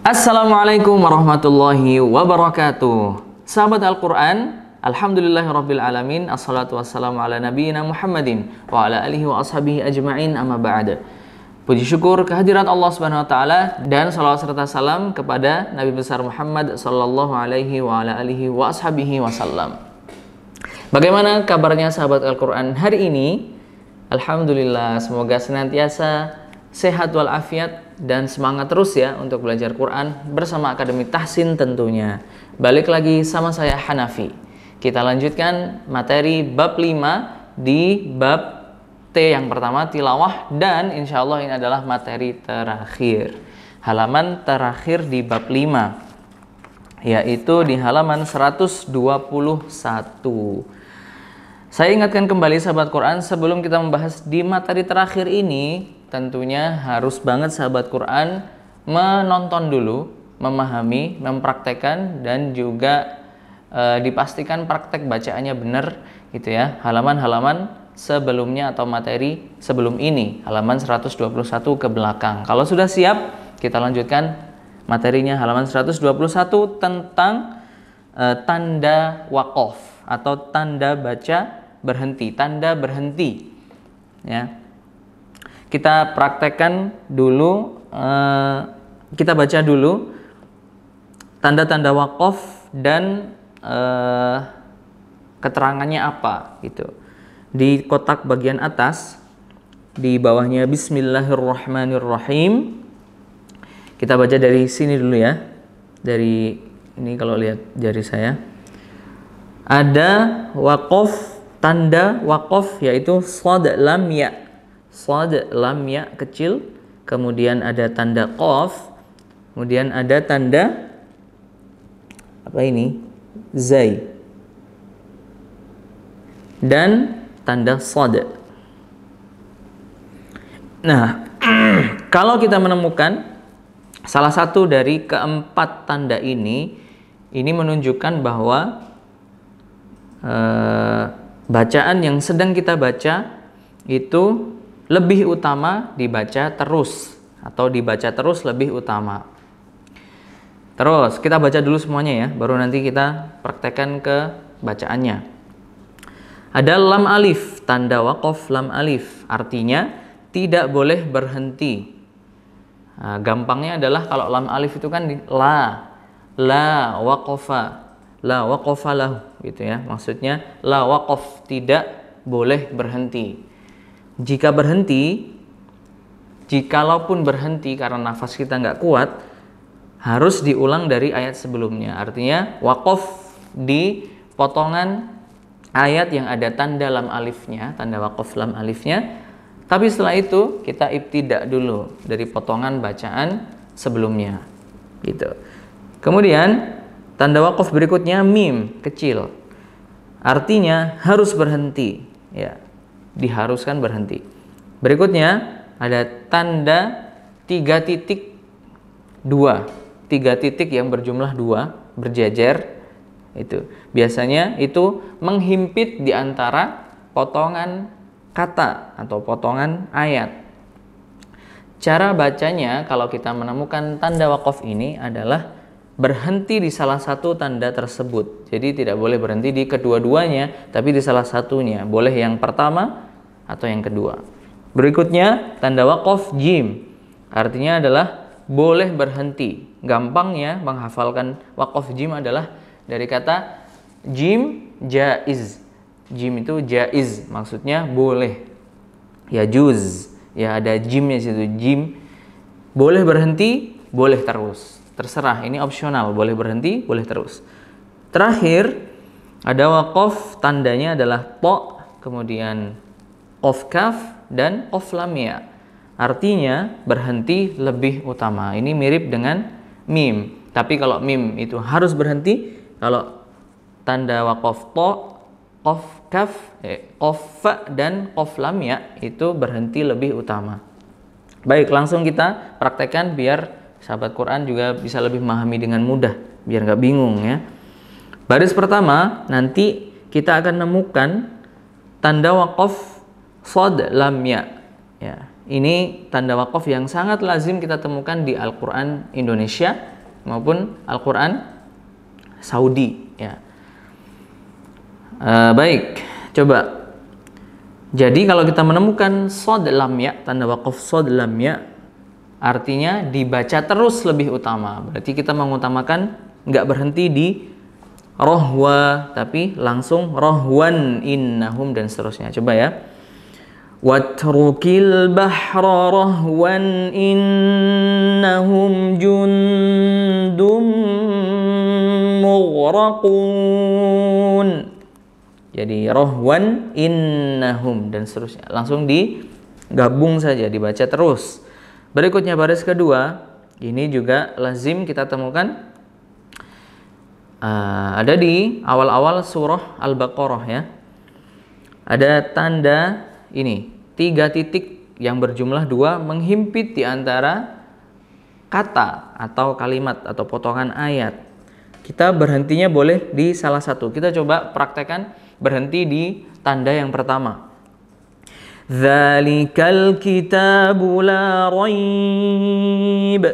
Assalamualaikum warahmatullahi wabarakatuh. Sahabat Al-Quran, alhamdulillahirrabbilalamin. Assalatu wassalamu ala nabiyina Muhammadin wa ala alihi wa ashabihi ajma'in, amma ba'da. Puji syukur kehadirat Allah Subhanahu wa taala dan salawat serta salam kepada Nabi besar Muhammad sallallahu alaihi wa ala alihi wa ashabihi wasallam. Bagaimana kabarnya sahabat Al-Quran hari ini? Alhamdulillah, semoga senantiasa sehat walafiat dan semangat terus ya untuk belajar Quran bersama Akademi Tahsin tentunya. Balik lagi sama saya Hanafi. Kita lanjutkan materi bab 5 di bab T yang pertama, tilawah, dan insya Allah ini adalah materi terakhir. Halaman terakhir di bab 5 yaitu di halaman 121. Saya ingatkan kembali sahabat Quran, sebelum kita membahas di materi terakhir ini, tentunya harus banget sahabat Quran menonton dulu, memahami, mempraktekkan, dan juga dipastikan praktek bacaannya benar gitu ya. Halaman-halaman sebelumnya atau materi sebelum ini, halaman 121 ke belakang. Kalau sudah siap, kita lanjutkan materinya halaman 121 tentang tanda waqaf atau tanda baca berhenti, tanda berhenti ya. Kita praktekkan dulu, kita baca dulu tanda-tanda waqaf dan keterangannya apa gitu. Di kotak bagian atas, di bawahnya Bismillahirrahmanirrahim. Kita baca dari sini dulu ya. Dari ini kalau lihat jari saya. Ada waqaf, tanda waqaf yaitu shad lam ya. Shad lam ya kecil, kemudian ada tanda qaf, kemudian ada tanda apa ini? Zai. Dan tanda shad. Nah, kalau kita menemukan salah satu dari keempat tanda ini menunjukkan bahwa bacaan yang sedang kita baca itu lebih utama dibaca terus, atau dibaca terus lebih utama. Terus kita baca dulu semuanya ya, baru nanti kita praktekkan ke bacaannya. Ada lam alif, tanda waqaf lam alif, artinya tidak boleh berhenti. Nah, gampangnya adalah kalau lam alif itu kan la waqafa lahu gitu ya. Maksudnya la waqaf, tidak boleh berhenti. Jikalaupun berhenti karena nafas kita nggak kuat, harus diulang dari ayat sebelumnya. Artinya waqaf di potongan ayat yang ada tanda lam alifnya, tanda waqaf lam alifnya. Tapi setelah itu kita ibtidak dulu dari potongan bacaan sebelumnya gitu. Kemudian tanda waqaf berikutnya mim kecil, artinya harus berhenti ya, diharuskan berhenti. Berikutnya ada tanda 3 titik 2, 3 titik yang berjumlah 2 berjejer. Itu biasanya itu menghimpit di antara potongan kata atau potongan ayat. Cara bacanya kalau kita menemukan tanda waqaf ini adalah berhenti di salah satu tanda tersebut. Jadi tidak boleh berhenti di kedua-duanya, tapi di salah satunya. Boleh yang pertama atau yang kedua. Berikutnya tanda waqaf jim, artinya adalah boleh berhenti. Gampangnya menghafalkan waqaf jim adalah dari kata jim jaiz. Jim itu jaiz, maksudnya boleh. Ya juz, ya ada jimnya situ. Jim boleh berhenti, boleh terus. Terserah, ini opsional, boleh berhenti, boleh terus. Terakhir ada waqaf, tandanya adalah to, kemudian qaf kaf dan qaf lam ya. Artinya berhenti lebih utama. Ini mirip dengan mim. Tapi kalau mim itu harus berhenti, kalau tanda waqaf to, qaf kaf, qaf fa dan qaf lam ya itu berhenti lebih utama. Baik, langsung kita praktekkan biar sahabat Quran juga bisa lebih memahami dengan mudah, biar nggak bingung ya. Baris pertama nanti kita akan nemukan tanda waqaf shad lam ya. Ini tanda waqaf yang sangat lazim kita temukan di Al-Quran Indonesia maupun Al-Quran Saudi ya. Baik, coba. Jadi kalau kita menemukan shad lam ya, tanda waqaf shad lam ya, artinya dibaca terus lebih utama. Berarti kita mengutamakan nggak berhenti di rohwa, tapi langsung rohwan innahum dan seterusnya. Coba ya. Watrukil bahra rohwan innahum jundum mughraqun. Jadi rohwan innahum dan seterusnya. Langsung digabung saja, dibaca terus. Berikutnya baris kedua, ini juga lazim kita temukan ada di awal-awal surah Al-Baqarah ya. Ada tanda ini, 3 titik yang berjumlah 2 menghimpit di antara kata atau kalimat atau potongan ayat. Kita berhentinya boleh di salah satu. Kita coba praktekkan berhenti di tanda yang pertama. Dzalikal kitabu la raib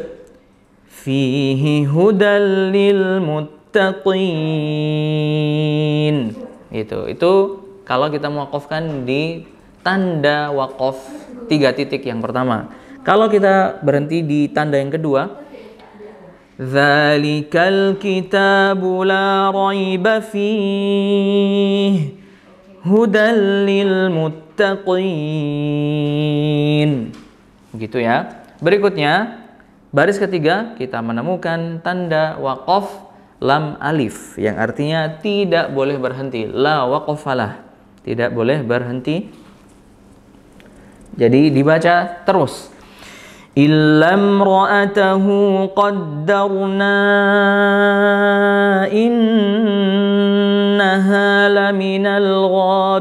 fihi hudal lil muttaqin. Itu kalau kita mewakafkan di tanda waqaf 3 titik yang pertama. Kalau kita berhenti di tanda yang kedua, Dzalikal kitabu la raiba fihi hudal lil muttaqin. Gitu ya. Berikutnya, baris ketiga kita menemukan tanda waqaf lam alif yang artinya tidak boleh berhenti. La waqafalah. Tidak boleh berhenti. Jadi dibaca terus. Illam ra'atahu qaddarna innaha laminal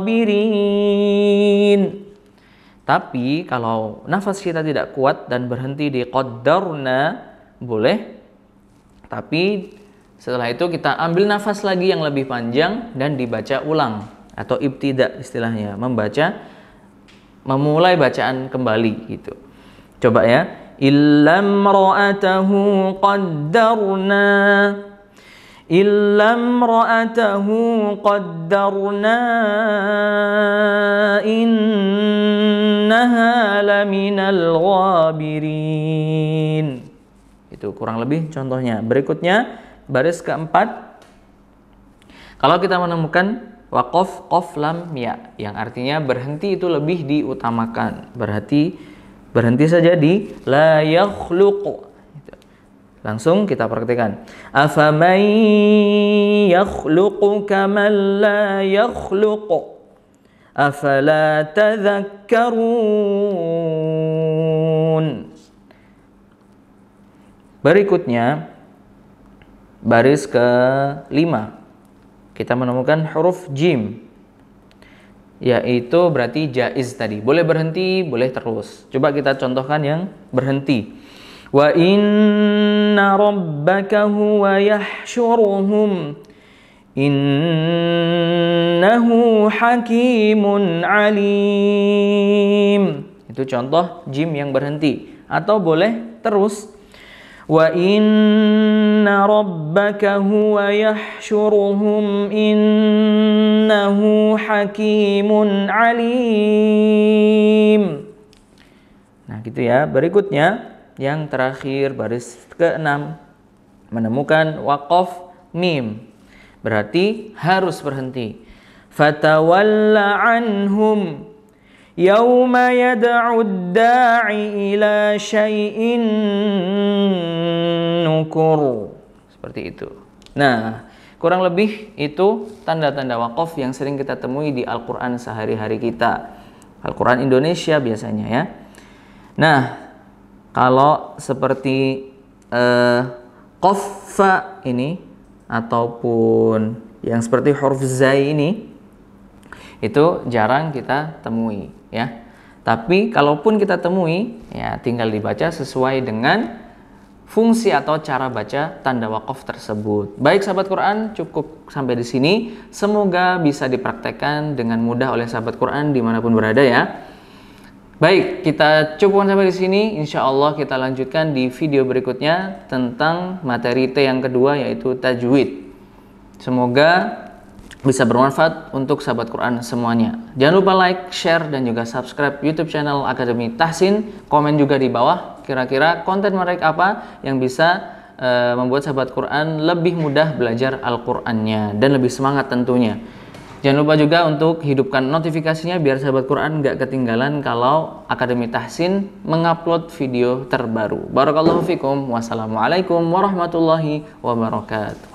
ghabirin. Tapi kalau nafas kita tidak kuat dan berhenti di qaddarna boleh. Tapi setelah itu kita ambil nafas lagi yang lebih panjang dan dibaca ulang atau ibtida istilahnya, memulai bacaan kembali gitu. Coba ya. Illam ra'atahu qaddarna innaha laminal ghabirin. Itu kurang lebih contohnya. Berikutnya baris keempat. Kalau kita menemukan waqaf qaf lam ya yang artinya berhenti itu lebih diutamakan. Berhenti saja di la yakhluqu. Langsung kita praktikkan. Afaman yakhluqu kaman la yakhluqu afala tadhakkarun. Berikutnya baris ke-5 kita menemukan huruf jim, yaitu berarti jaiz tadi. Boleh berhenti, boleh terus. Coba kita contohkan yang berhenti. Wa inna rabbaka huwa yahsyuruhum innahu hakimun alim. Itu contoh jim yang berhenti. Atau boleh terus. Wa inna rabbaka huwa yahsyuruhum innahu hakimun alim. Nah gitu ya. Berikutnya yang terakhir baris ke-6 menemukan waqaf mim. Berarti harus berhenti. Fatawalla anhum Yawma yad'ud da'i ila syai'in nukur. Seperti itu. Nah, kurang lebih itu tanda-tanda waqaf yang sering kita temui di Al-Quran sehari-hari kita. Al-Quran Indonesia biasanya ya. Nah, kalau seperti qaffa ini ataupun yang seperti huruf zai ini, itu jarang kita temui ya. Tapi kalaupun kita temui ya tinggal dibaca sesuai dengan fungsi atau cara baca tanda waqaf tersebut. Baik sahabat Quran, cukup sampai di sini. Semoga bisa dipraktekkan dengan mudah oleh sahabat Quran dimanapun berada ya. Baik, kita cukupkan sampai di sini. Insya Allah kita lanjutkan di video berikutnya tentang materi T yang kedua, yaitu tajwid. Semoga bisa bermanfaat untuk sahabat Quran semuanya. Jangan lupa like, share, dan juga subscribe YouTube channel Akademi Tahsin. Komen juga di bawah kira-kira konten menarik apa yang bisa membuat sahabat Quran lebih mudah belajar Al-Qur'annya dan lebih semangat tentunya. Jangan lupa juga untuk hidupkan notifikasinya biar sahabat Quran nggak ketinggalan kalau Akademi Tahsin mengupload video terbaru. Barakallahu fikum. Wassalamualaikum warahmatullahi wabarakatuh.